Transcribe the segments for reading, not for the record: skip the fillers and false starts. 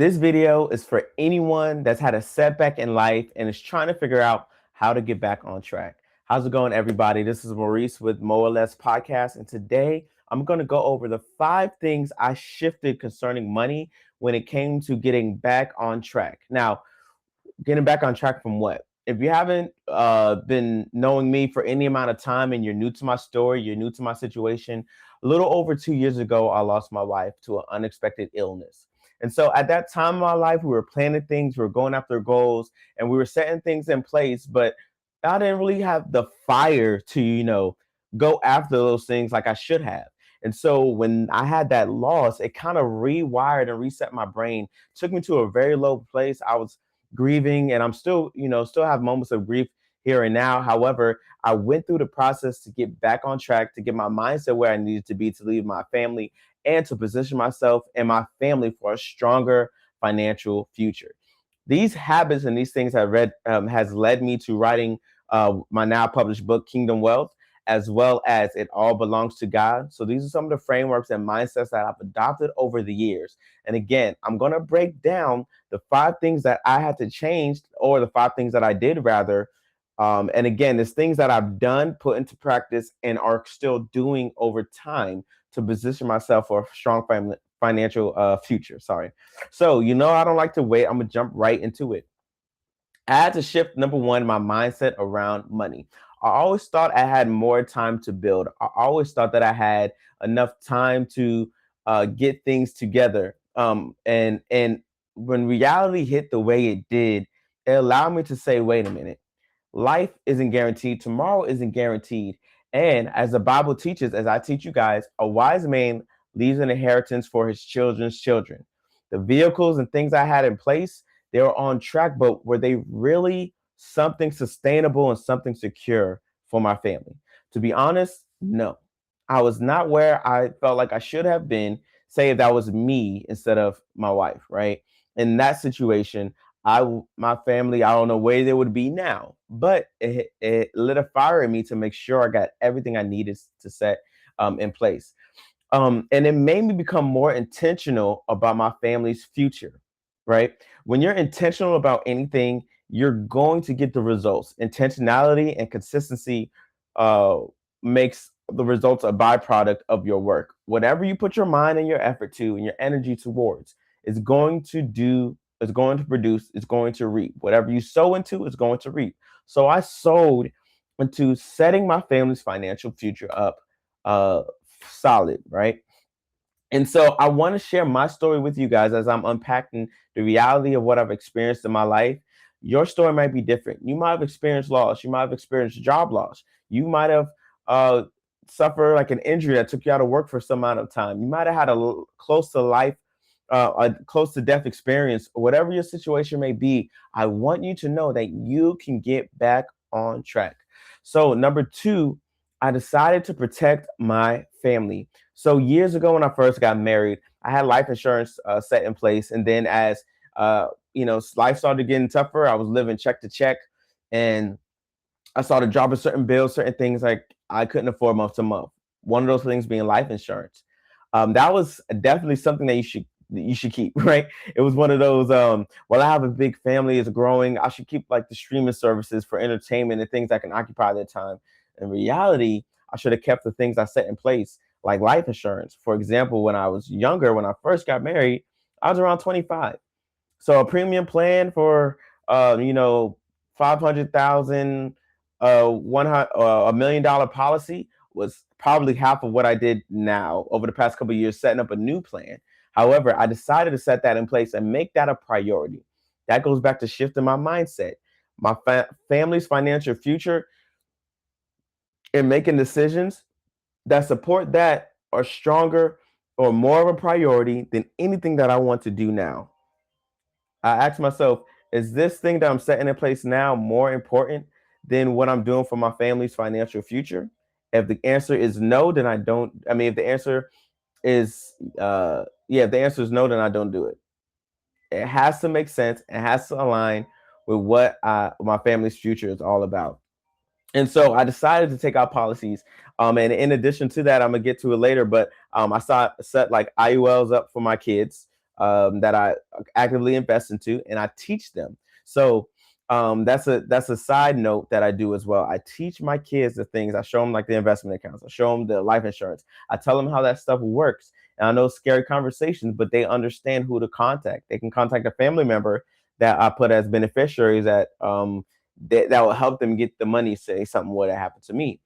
This video is for anyone that's had a setback in life and is trying to figure out how to get back on track. How's it going, everybody? This is Maurice with More or Less Podcast, and today I'm going to go over the 5 things I shifted concerning money when it came to getting back on track. Now, getting back on track from what? If you haven't been knowing me for any amount of time and you're new to my story, you're new to my situation, a little over 2 years ago, I lost my wife to an unexpected illness. And so at that time in my life, we were planning things, we were going after goals, and we were setting things in place, but I didn't really have the fire to, go after those things like I should have. And so when I had that loss, it kind of rewired and reset my brain, took me to a very low place. I was grieving, and I'm still, still have moments of grief here and now. However, I went through the process to get back on track, to get my mindset where I needed to be, to leave my family and to position myself and my family for a stronger financial future. These habits and these things I read has led me to writing my now published book, Kingdom Wealth, as well as It All Belongs to God. So these are some of the frameworks and mindsets that I've adopted over the years. And again, I'm going to break down the 5 things that I had to change, or the 5 things that I did rather. And again, there's things that I've done, put into practice, and are still doing over time to position myself for a strong financial future. Sorry. So, I don't like to wait. I'm going to jump right into it. I had to shift, number one, my mindset around money. I always thought I had more time to build. I always thought that I had enough time to get things together. And when reality hit the way it did, it allowed me to say, wait a minute, life isn't guaranteed. Tomorrow isn't guaranteed. And as the Bible teaches, as I teach you guys, a wise man leaves an inheritance for his children's children. The vehicles and things I had in place, they were on track, but were they really something sustainable and something secure for my family? To be honest, no. I was not where I felt like I should have been, say if that was me instead of my wife, right? In that situation, my family, I don't know where they would be now, but it lit a fire in me to make sure I got everything I needed to set in place. And it made me become more intentional about my family's future, right? When you're intentional about anything, you're going to get the results. Intentionality and consistency uh, makes the results a byproduct of your work. Whatever you put your mind and your effort to and your energy towards is going to do, is going to produce, is going to reap. Whatever you sow into is going to reap. So I sowed into setting my family's financial future up uh, solid, right? And so I want to share my story with you guys as I'm unpacking the reality of what I've experienced in my life. Your story might be different. You might have experienced loss. You might have experienced job loss. You might have uh, suffered like an injury that took you out of work for some amount of time. You might have had close to life, a close to death experience. Whatever your situation may be, I want you to know that you can get back on track. So number 2, I decided to protect my family. So years ago, when I first got married, I had life insurance set in place, and then as life started getting tougher, I was living check to check, and I started dropping certain bills, certain things like I couldn't afford month to month. One of those things being life insurance. That was definitely something that you should keep, right? It was one of those. While I have a big family, is growing, I should keep like the streaming services for entertainment and things that can occupy their time. In reality, I should have kept the things I set in place, like life insurance. For example, when I was younger, when I first got married, I was around 25. So a premium plan for 500,000, $1 million policy was probably half of what I did now over the past couple of years, setting up a new plan. However, I decided to set that in place and make that a priority. That goes back to shifting my mindset. My family's financial future and making decisions that support that are stronger or more of a priority than anything that I want to do now. I asked myself, is this thing that I'm setting in place now more important than what I'm doing for my family's financial future? If the answer is no, then I don't. I mean, if the answer is, if the answer is no, then I don't do it. It has to make sense. It has to align with what my family's future is all about. And so I decided to take out policies. And in addition to that, I'm gonna get to it later, but I set like IULs up for my kids. that I actively invest into, and I teach them. So that's a side note that I do as well. I teach my kids the things. I show them like the investment accounts. I show them the life insurance. I tell them how that stuff works. And I know scary conversations, but they understand who to contact. They can contact a family member that I put as beneficiaries that will help them get the money. Say something would have happened to me.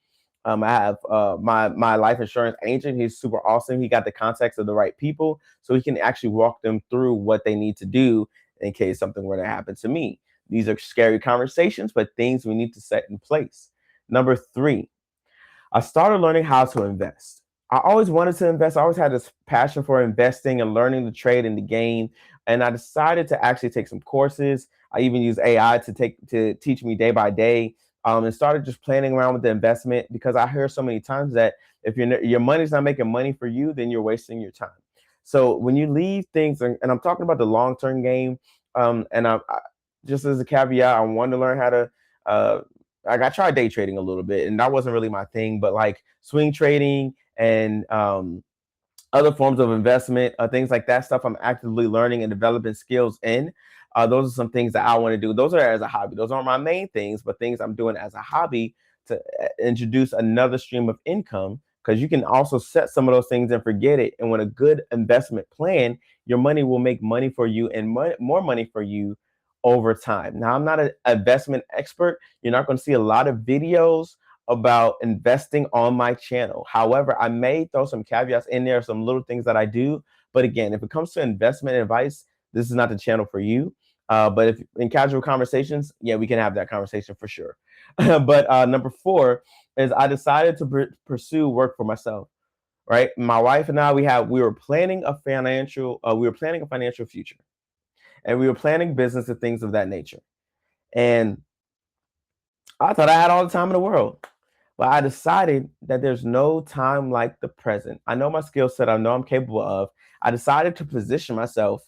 I have my life insurance agent. He's super awesome. He got the contacts of the right people, so he can actually walk them through what they need to do in case something were to happen to me. These are scary conversations, but things we need to set in place. Number three, I started learning how to invest. I always wanted to invest. I always had this passion for investing and learning the trade and the game. And I decided to actually take some courses. I even use AI to teach me day by day, and started just playing around with the investment because I hear so many times that if your money's not making money for you, then you're wasting your time. So when you leave things, and I'm talking about the long term game, and just as a caveat, I wanted to learn how to. Like I tried day trading a little bit, and that wasn't really my thing. But like swing trading and other forms of investment, things like that stuff, I'm actively learning and developing skills in. Those are some things that I want to do. Those are as a hobby. Those aren't my main things, but things I'm doing as a hobby to introduce another stream of income. Because you can also set some of those things and forget it. And with a good investment plan, your money will make money for you and more money for you over time. Now, I'm not an investment expert. You're not going to see a lot of videos about investing on my channel. However, I may throw some caveats in there, some little things that I do. But again, if it comes to investment advice, this is not the channel for you. But if in casual conversations, yeah, we can have that conversation for sure. But number four is I decided to pursue work for myself. Right, my wife and I, we were planning a financial future, and we were planning business and things of that nature. And I thought I had all the time in the world. But I decided that there's no time like the present. I know my skill set, I know I'm capable of. I decided to position myself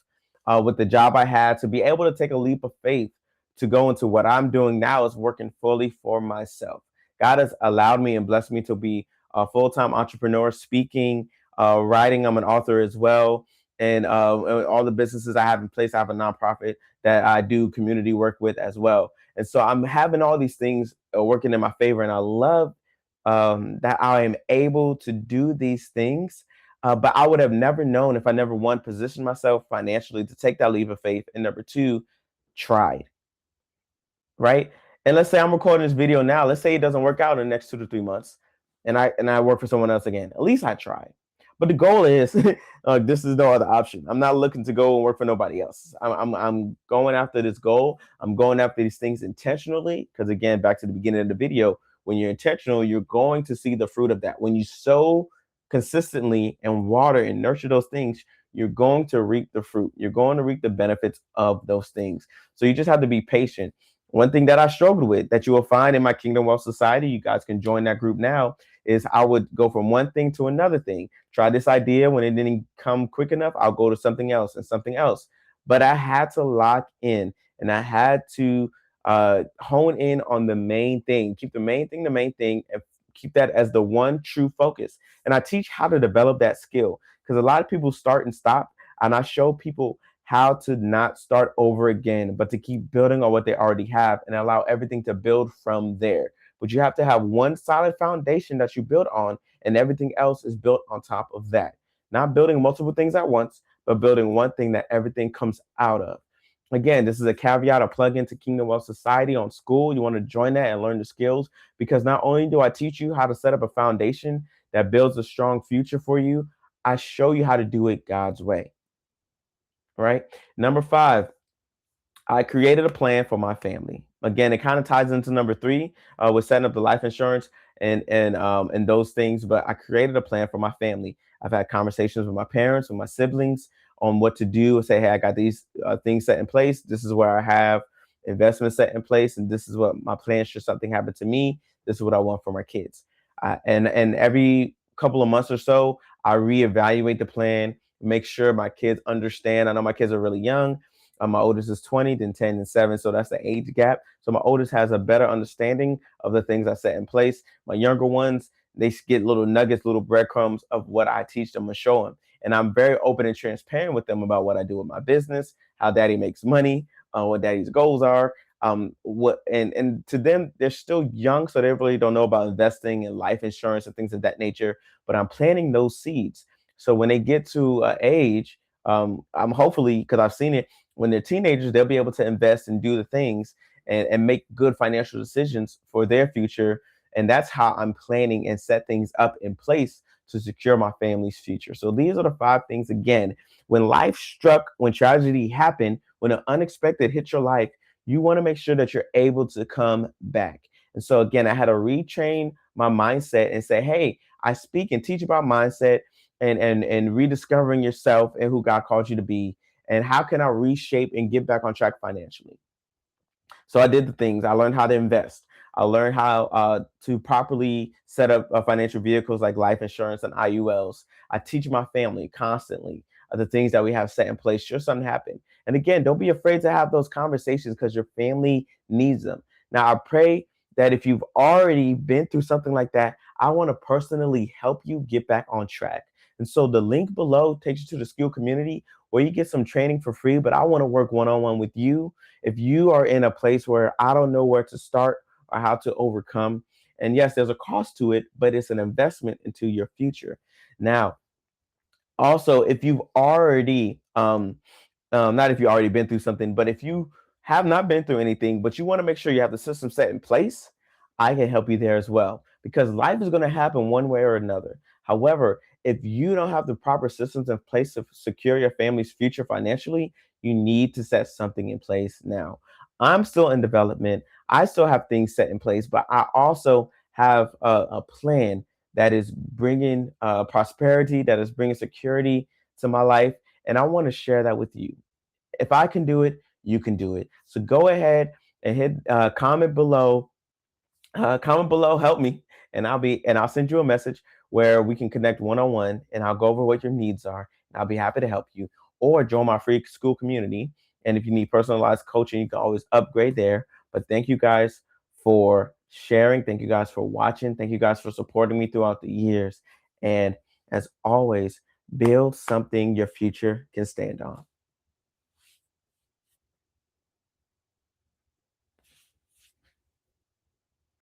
with the job I had to be able to take a leap of faith to go into what I'm doing now is working fully for myself. God has allowed me and blessed me to be a full time entrepreneur, speaking, writing. I'm an author as well. And all the businesses I have in place, I have a nonprofit that I do community work with as well. And so I'm having all these things working in my favor. And I love that I am able to do these things. But I would have never known if I never, one, positioned myself financially to take that leap of faith. And number two, tried, right? And let's say I'm recording this video now. Let's say it doesn't work out in the next 2 to 3 months, and I work for someone else again. At least I tried. But the goal is, this is no other option. I'm not looking to go and work for nobody else. I'm going after this goal. I'm going after these things intentionally. Because again, back to the beginning of the video, when you're intentional, you're going to see the fruit of that. When you sow consistently and water and nurture those things, you're going to reap the fruit. You're going to reap the benefits of those things. So you just have to be patient. One thing that I struggled with that you will find in my Kingdom Wealth Society, you guys can join that group now, is I would go from one thing to another thing. Try this idea. When it didn't come quick enough, I'll go to something else and something else. But I had to lock in, and I had to hone in on the main thing. Keep the main thing, and keep that as the one true focus. And I teach how to develop that skill, because a lot of people start and stop, and I show people how to not start over again, but to keep building on what they already have and allow everything to build from there. But you have to have one solid foundation that you build on, and everything else is built on top of that. Not building multiple things at once, but building one thing that everything comes out of. Again, this is a caveat, a plug into Kingdom Wealth Society on school. You want to join that and learn the skills, because not only do I teach you how to set up a foundation that builds a strong future for you, I show you how to do it God's way. Right? Number five, I created a plan for my family. Again, it kind of ties into number three, with setting up the life insurance and those things. But I created a plan for my family. I've had conversations with my parents, with my siblings, on what to do. Say, hey, I got these things set in place. This is where I have investments set in place, and this is what my plan should something happen to me. This is what I want for my kids. And every couple of months or so, I reevaluate the plan, make sure my kids understand. I know my kids are really young. My oldest is 20, then 10 and 7. So that's the age gap. So my oldest has a better understanding of the things I set in place. My younger ones, they get little nuggets, little breadcrumbs of what I teach them and show them. And I'm very open and transparent with them about what I do with my business, how daddy makes money, what daddy's goals are. What and to them, they're still young, so they really don't know about investing and life insurance and things of that nature. But I'm planting those seeds. So when they get to age, I'm hopefully, because I've seen it, when they're teenagers, they'll be able to invest and do the things and make good financial decisions for their future. And that's how I'm planning and set things up in place to secure my family's future. So these are the 5 things. Again, when life struck, when tragedy happened, when an unexpected hit your life, you want to make sure that you're able to come back. And so again, I had to retrain my mindset and say, hey, I speak and teach about mindset and rediscovering yourself and who God called you to be. And how can I reshape and get back on track financially? So I did the things. I learned how to invest. I learned how to properly set up financial vehicles like life insurance and IULs. I teach my family constantly the things that we have set in place should something happen. And again, don't be afraid to have those conversations because your family needs them. Now, I pray that if you've already been through something like that, I want to personally help you get back on track. And so the link below takes you to the skill community where you get some training for free, but I want to work one-on-one with you if you are in a place where I don't know where to start or how to overcome. And yes, there's a cost to it, but it's an investment into your future. Now, also, if you've already, not if you've already been through something, but if you have not been through anything, but you want to make sure you have the system set in place, I can help you there as well because life is going to happen one way or another. However, if you don't have the proper systems in place to secure your family's future financially, you need to set something in place now. I'm still in development. I still have things set in place, but I also have a plan that is bringing prosperity, that is bringing security to my life. And I want to share that with you. If I can do it, you can do it. So go ahead and hit comment below, help me, and I'll send you a message where we can connect one-on-one, and I'll go over what your needs are. And I'll be happy to help you, or join my free school community. And if you need personalized coaching, you can always upgrade there. But thank you guys for sharing. Thank you guys for watching. Thank you guys for supporting me throughout the years. And as always, build something your future can stand on.